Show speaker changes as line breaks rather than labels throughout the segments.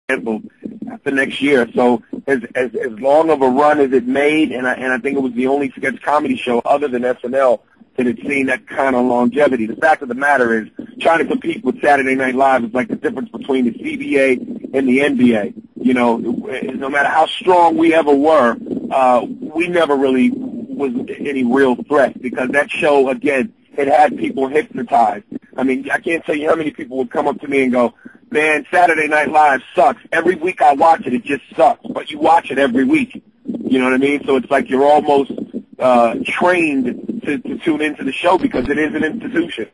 canceled the next year. So as long of a run as it made, and I think it was the only sketch comedy show other than SNL that had seen that kind of longevity. The fact of the matter is, trying to compete with Saturday Night Live is like the difference between the CBA and the NBA. You know, no matter how strong we ever were, we never really was any real threat because that show, again, it had people hypnotized. I mean, I can't tell you how many people would come up to me and go, man, Saturday Night Live sucks. Every week I watch it, it just sucks. But you watch it every week. You know what I mean? So it's like you're almost trained to tune into the show because it is an institution.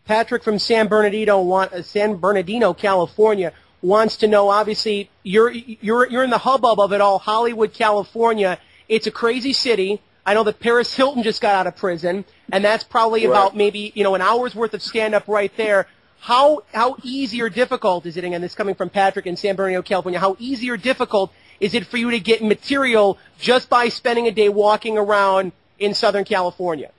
Patrick from San Bernardino, California, wants to know. Obviously, you're in the hubbub of it all. Hollywood, California. It's a crazy city. I know that Paris Hilton just got out of prison, and that's probably about maybe an hour's worth of stand-up right there. How easy or difficult is it? Again, this coming from Patrick in San Bernardino, California. How easy or difficult is it for you to get material just by spending a day walking around in Southern California?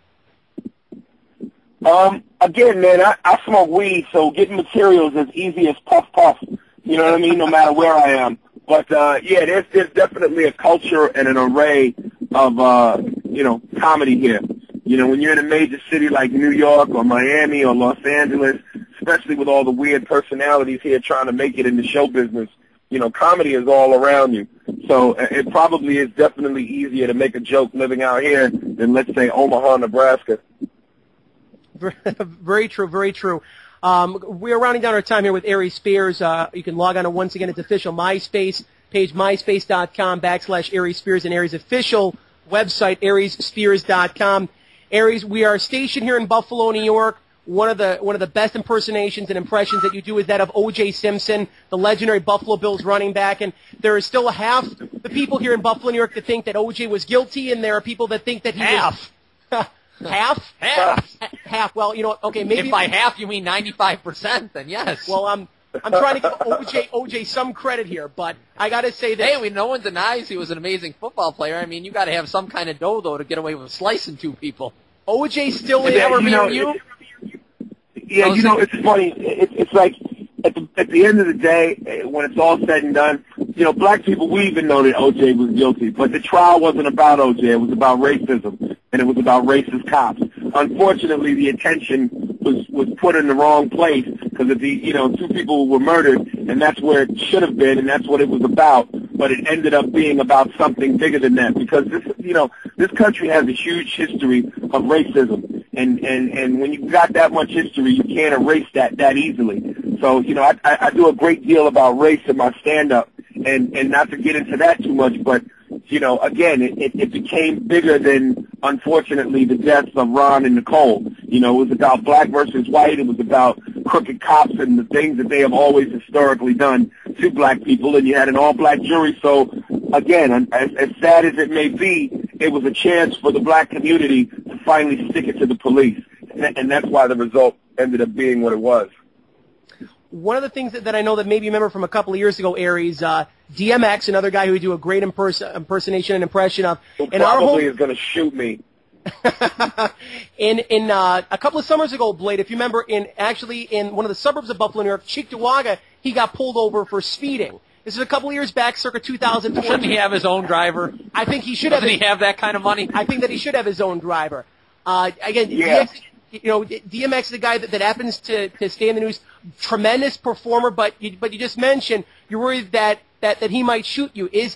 Again, man, I smoke weed, so getting material is as easy as puff puff. You know what I mean? No matter where I am. But yeah, there's definitely a culture and an array of comedy here. You know, when you're in a major city like New York or Miami or Los Angeles, especially with all the weird personalities here trying to make it in the show business, you know, comedy is all around you. So it probably is definitely easier to make a joke living out here than, let's say, Omaha, Nebraska.
Very true, very true. We're rounding down our time here with Aries Spears. You can log on to, once again, its official MySpace page, myspace.com/Aries Spears, and Aries' official website, ariesspears.com. Aries, we are stationed here in Buffalo, New York. One of the best impersonations and impressions that you do is that of O.J. Simpson, the legendary Buffalo Bills running back. And there is still half the people here in Buffalo, New York, that think that O.J. was guilty, and there are people that think that he was... Half? Half. Well, okay, maybe...
If by half you mean 95%, then yes.
Well, I'm trying to give OJ some credit here, but I got to say that...
Hey, no one denies he was an amazing football player. I mean, you got to have some kind of dough, though, to get away with slicing two people.
OJ still is...
Yeah, it's funny. It's like, at the end of the day, when it's all said and done, black people, we even know that O.J. was guilty, but the trial wasn't about O.J., it was about racism, and it was about racist cops. Unfortunately, the attention was put in the wrong place, because of the, two people were murdered, and that's where it should have been, and that's what it was about, but it ended up being about something bigger than that, because this country has a huge history of racism, and when you've got that much history, you can't erase that easily. So, I do a great deal about race in my stand-up, and not to get into that too much, but, again, it became bigger than, unfortunately, the deaths of Ron and Nicole. It was about black versus white. It was about crooked cops and the things that they have always historically done to black people, and you had an all-black jury. So, again, as sad as it may be, it was a chance for the black community to finally stick it to the police, and that's why the result ended up being what it was.
One of the things that I know that maybe you remember from a couple of years ago, Aries, DMX, another guy who would do a great impersonation and impression of.
Who probably is going to shoot me.
in a couple of summers ago, Blade, if you remember, in one of the suburbs of Buffalo, New York, Cheektowaga, he got pulled over for speeding. This is a couple of years back, circa 2004.
Shouldn't he have his own driver?
I think he should
Doesn't he have that kind of money?
I think that he should have his own driver. Again,
yeah.
DMX is the guy that happens to stay in the news. Tremendous performer, but you just mentioned you're worried that he might shoot you. I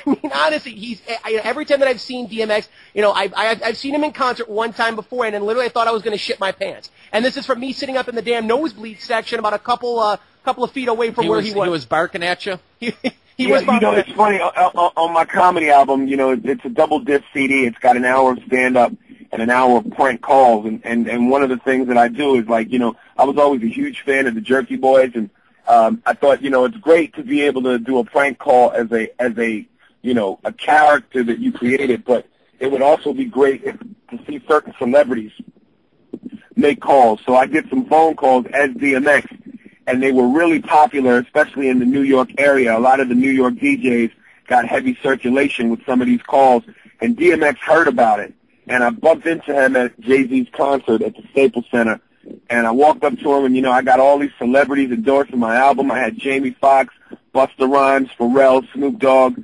mean, honestly, every time that I've seen DMX, I've seen him in concert one time before, and then literally I thought I was going to shit my pants. And this is from me sitting up in the damn nosebleed section, about a couple of feet away from where he was.
He was barking at you.
He was barking.
It's funny on my comedy album. It's a double disc CD. It's got an hour of stand up and an hour of prank calls, and one of the things that I do is, like, I was always a huge fan of the Jerky Boys, and I thought, it's great to be able to do a prank call as a character that you created, but it would also be great to see certain celebrities make calls. So I did some phone calls as DMX, and they were really popular, especially in the New York area. A lot of the New York DJs got heavy circulation with some of these calls, and DMX heard about it. And I bumped into him at Jay-Z's concert at the Staples Center, And I walked up to him, and, I got all these celebrities endorsing my album. I had Jamie Foxx, Busta Rhymes, Pharrell, Snoop Dogg,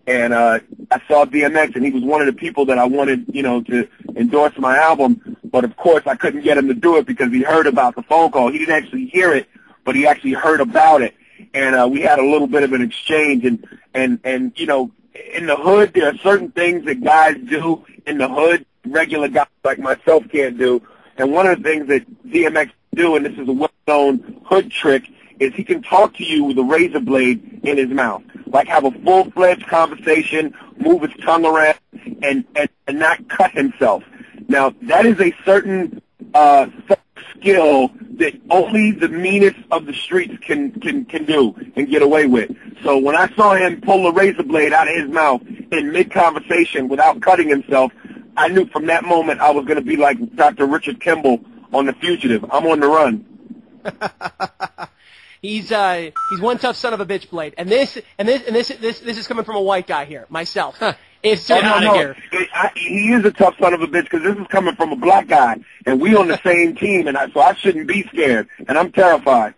and I saw DMX, and he was one of the people that I wanted, to endorse my album. But, of course, I couldn't get him to do it because he heard about the phone call. He didn't actually hear it, but he actually heard about it. And we had a little bit of an exchange. And in the hood, there are certain things that guys do in the hood, regular guys like myself can't do. And one of the things that DMX do, and this is a well-known hood trick, is he can talk to you with a razor blade in his mouth. Like have a full-fledged conversation, move his tongue around, and not cut himself. Now, that is a certain skill that only the meanest of the streets can do and get away with. So when I saw him pull the razor blade out of his mouth in mid-conversation without cutting himself, I knew from that moment I was going to be like Dr. Richard Kimball on The Fugitive. I'm on the run.
He's one tough son of a bitch, Blade. And this is coming from a white guy here, myself. It's just out of here.
He is a tough son of a bitch because this is coming from a black guy, and we on the same team, and so I shouldn't be scared, and I'm terrified.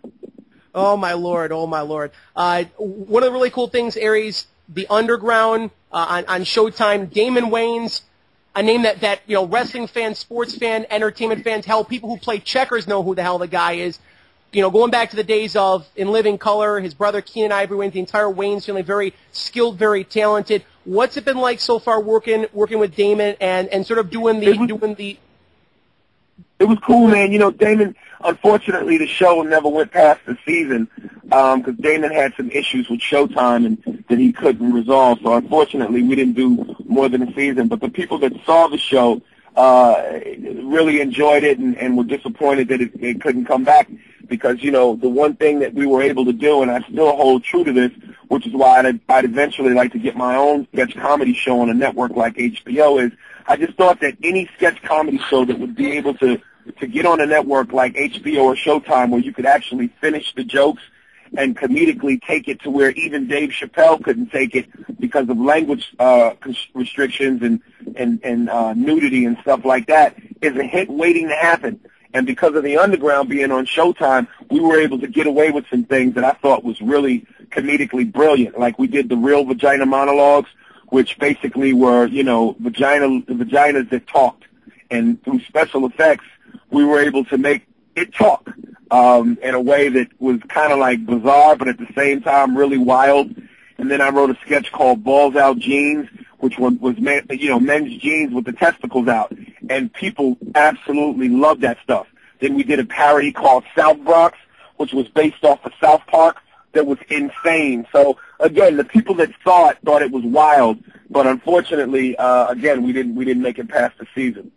Oh my lord! Oh my lord! One of the really cool things, Aries, the Underground on Showtime, Damon Wayans. A name that wrestling fans, sports fans, entertainment fans, hell, people who play checkers know who the hell the guy is. Going back to the days of In Living Color, his brother Keenan Ivory Wayans, the entire Wayans family, very skilled, very talented. What's it been like so far working with Damon and sort of doing the?
It was cool, man. Damon. Unfortunately, the show never went past the season because Damon had some issues with Showtime and that he couldn't resolve. So unfortunately, we didn't do more than a season. But the people that saw the show really enjoyed it and were disappointed that it couldn't come back because, the one thing that we were able to do, and I still hold true to this, which is why I'd eventually like to get my own sketch comedy show on a network like HBO, is I just thought that any sketch comedy show that would be able to get on a network like HBO or Showtime where you could actually finish the jokes and comedically take it to where even Dave Chappelle couldn't take it because of language restrictions and nudity and stuff like that is a hit waiting to happen. And because of the Underground being on Showtime, we were able to get away with some things that I thought was really comedically brilliant. Like we did the Real Vagina Monologues, which basically were, vaginas that talked. And through special effects, we were able to make it talk in a way that was kind of like bizarre, but at the same time really wild. And then I wrote a sketch called Balls Out Jeans, which was men's jeans with the testicles out. And people absolutely loved that stuff. Then we did a parody called South Bronx, which was based off of South Park, that was insane. So, again, the people that saw it thought it was wild, but unfortunately, again, we didn't make it past the season.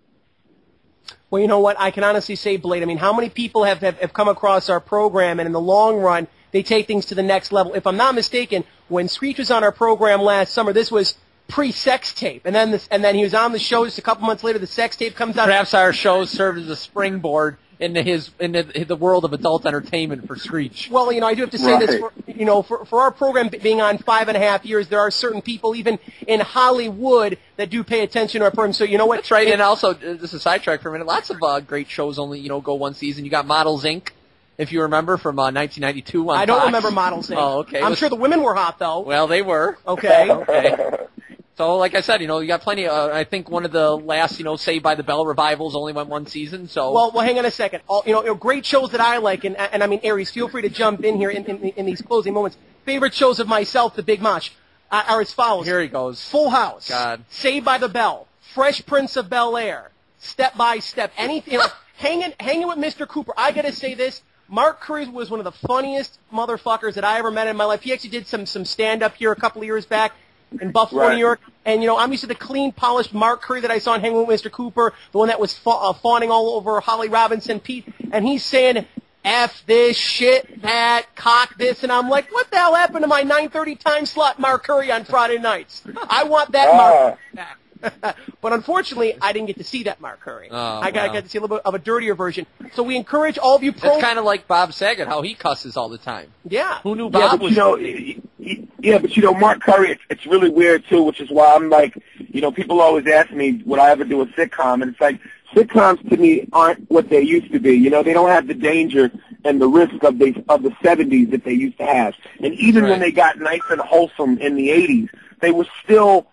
Well, you know what? I can honestly say, Blade, how many people have come across our program, and in the long run, they take things to the next level. If I'm not mistaken, when Screech was on our program last summer, this was pre-sex tape, and then he was on the show just a couple months later. The sex tape comes out.
Perhaps our show served as a springboard into the world of adult entertainment for Screech.
Well, I do have to say this. For our program being on 5.5 years, there are certain people even in Hollywood that do pay attention to our program. So you know what?
That's right. And also, this is a sidetrack for a minute. Lots of great shows only go one season. You got Models Inc. If you remember from 1992 on
I don't
Fox.
remember Models Inc.
Oh, okay.
I'm sure the women were hot though.
Well, they were.
Okay.
Okay. So, like I said, you got plenty. I think one of the last, Saved by the Bell revivals only went one season. So,
well, hang on a second. Great shows that I like, and I mean, Aries, feel free to jump in here in these closing moments. Favorite shows of myself, The Big Mosh, are as follows.
Here he goes.
Full House.
God.
Saved by the Bell. Fresh Prince of Bel-Air. Step by Step. Anything. Hanging with Mr. Cooper. I gotta say this. Mark Curry was one of the funniest motherfuckers that I ever met in my life. He actually did some stand-up here a couple of years back in Buffalo,
right.
New York. And, I'm used to the clean, polished Mark Curry that I saw in Hanging with Mr. Cooper, the one that was fawning all over Holly Robinson, Pete. And he's saying, F this, shit, that, cock this. And I'm like, what the hell happened to my 9:30 time slot Mark Curry on Friday nights? I want that Mark back. But unfortunately, I didn't get to see that Mark Curry. I got to see a little bit of a dirtier version. So we encourage all of you
It's kind of like Bob Saget, how he cusses all the time.
Yeah.
Who knew Bob was...
but Mark Curry, it's really weird, too, which is why I'm like, people always ask me, would I ever do a sitcom? And it's like, sitcoms to me aren't what they used to be. You know, they don't have the danger and the risk of the 70s that they used to have. And even when they got nice and wholesome in the 80s, they were still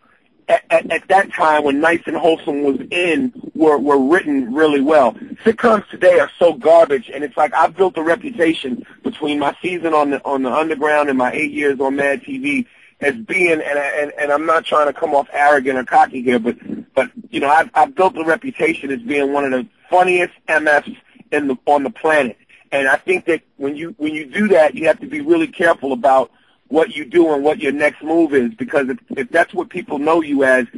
at that time when Nice and Wholesome was in, were written really well. Sitcoms today are so garbage, and it's like I've built a reputation between my season on the Underground and my 8 years on Mad TV as being, and I'm not trying to come off arrogant or cocky here, but you know, I've built a reputation as being one of the funniest MFs on the planet. And I think that when you do that, you have to be really careful about what you do and what your next move is, because if that's what people know you as,